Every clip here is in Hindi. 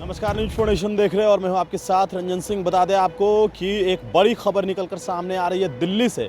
नमस्कार, न्यूज फोर्नेशन देख रहे हैं और मैं हूं आपके साथ रंजन सिंह। बता दें आपको कि एक बड़ी खबर निकलकर सामने आ रही है दिल्ली से,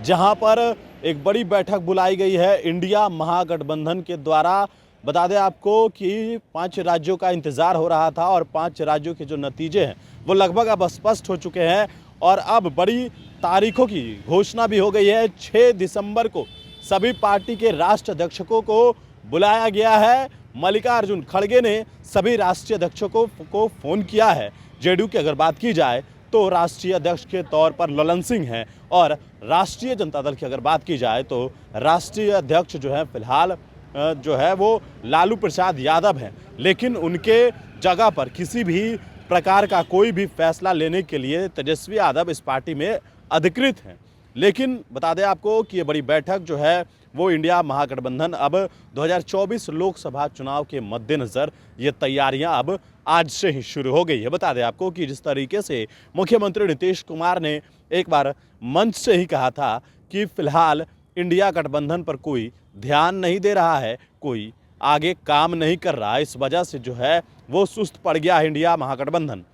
जहां पर एक बड़ी बैठक बुलाई गई है इंडिया महागठबंधन के द्वारा। बता दें आपको कि 5 राज्यों का इंतजार हो रहा था और 5 राज्यों के जो नतीजे हैं वो लगभग अब स्पष्ट हो चुके हैं और अब बड़ी तारीखों की घोषणा भी हो गई है। 6 दिसंबर को सभी पार्टी के राष्ट्रीय अध्यक्षों को बुलाया गया है। मल्लिकार्जुन खड़गे ने सभी राष्ट्रीय अध्यक्षों को फोन किया है। जेडीयू की अगर बात की जाए तो राष्ट्रीय अध्यक्ष के तौर पर ललन सिंह हैं और राष्ट्रीय जनता दल की अगर बात की जाए तो राष्ट्रीय अध्यक्ष जो है फिलहाल जो है वो लालू प्रसाद यादव हैं, लेकिन उनके जगह पर किसी भी प्रकार का कोई भी फैसला लेने के लिए तेजस्वी यादव इस पार्टी में अधिकृत हैं। लेकिन बता दें आपको कि ये बड़ी बैठक जो है वो इंडिया महागठबंधन अब 2024 लोकसभा चुनाव के मद्देनज़र ये तैयारियां अब आज से ही शुरू हो गई है। बता दें आपको कि जिस तरीके से मुख्यमंत्री नीतीश कुमार ने एक बार मंच से ही कहा था कि फिलहाल इंडिया गठबंधन पर कोई ध्यान नहीं दे रहा है, कोई आगे काम नहीं कर रहा, इस वजह से जो है वो सुस्त पड़ गया है इंडिया महागठबंधन।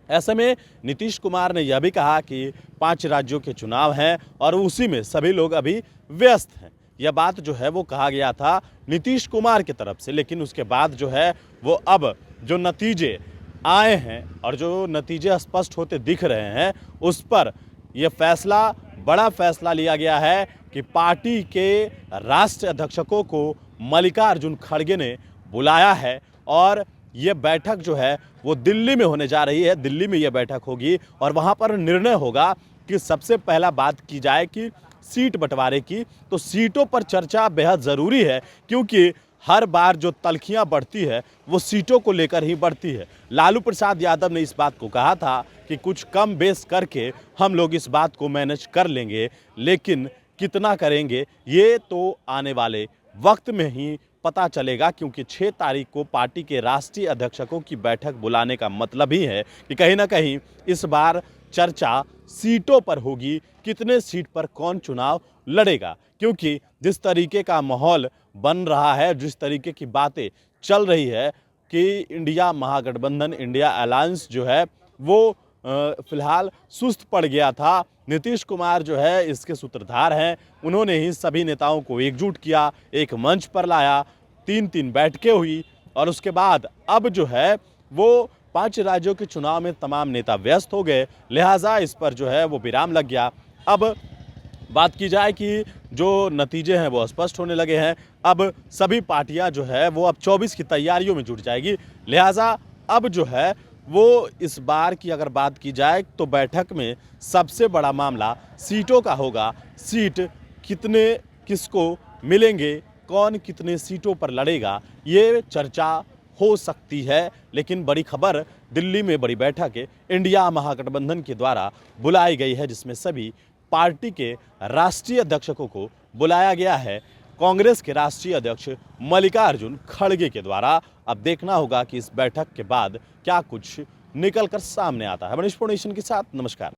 ऐसे में नीतीश कुमार ने यह भी कहा कि 5 राज्यों के चुनाव हैं और उसी में सभी लोग अभी व्यस्त हैं। यह बात जो है वो कहा गया था नीतीश कुमार की तरफ से, लेकिन उसके बाद जो है वो अब जो नतीजे आए हैं और जो नतीजे स्पष्ट होते दिख रहे हैं उस पर यह फैसला, बड़ा फैसला लिया गया है कि पार्टी के राष्ट्रीय अध्यक्षों को मल्लिकार्जुन खड़गे ने बुलाया है और ये बैठक जो है वो दिल्ली में होने जा रही है। दिल्ली में ये बैठक होगी और वहाँ पर निर्णय होगा कि सबसे पहला बात की जाए कि सीट बंटवारे की, तो सीटों पर चर्चा बेहद ज़रूरी है क्योंकि हर बार जो तल्खियाँ बढ़ती है वो सीटों को लेकर ही बढ़ती है। लालू प्रसाद यादव ने इस बात को कहा था कि कुछ कम बेस करके हम लोग इस बात को मैनेज कर लेंगे, लेकिन कितना करेंगे ये तो आने वाले वक्त में ही पता चलेगा, क्योंकि 6 तारीख को पार्टी के राष्ट्रीय अध्यक्षों की बैठक बुलाने का मतलब ही है कि कहीं ना कहीं इस बार चर्चा सीटों पर होगी, कितने सीट पर कौन चुनाव लड़ेगा। क्योंकि जिस तरीके का माहौल बन रहा है, जिस तरीके की बातें चल रही है कि इंडिया महागठबंधन, इंडिया अलायंस जो है वो फिलहाल सुस्त पड़ गया था। नीतीश कुमार जो है इसके सूत्रधार हैं, उन्होंने ही सभी नेताओं को एकजुट किया, एक मंच पर लाया, 3-3 बैठकें हुई और उसके बाद अब जो है वो 5 राज्यों के चुनाव में तमाम नेता व्यस्त हो गए, लिहाजा इस पर जो है वो विराम लग गया। अब बात की जाए कि जो नतीजे हैं वो स्पष्ट होने लगे हैं, अब सभी पार्टियां जो है वो अब 24 की तैयारियों में जुट जाएगी, लिहाजा अब जो है वो इस बार की अगर बात की जाए तो बैठक में सबसे बड़ा मामला सीटों का होगा। सीट कितने किसको मिलेंगे, कौन कितने सीटों पर लड़ेगा, ये चर्चा हो सकती है। लेकिन बड़ी खबर, दिल्ली में बड़ी बैठक इंडिया महागठबंधन के द्वारा बुलाई गई है, जिसमें सभी पार्टी के राष्ट्रीय अध्यक्षों को बुलाया गया है कांग्रेस के राष्ट्रीय अध्यक्ष मल्लिकार्जुन खड़गे के द्वारा। अब देखना होगा कि इस बैठक के बाद क्या कुछ निकल कर सामने आता है। न्यूज फोर्नेशन के साथ नमस्कार।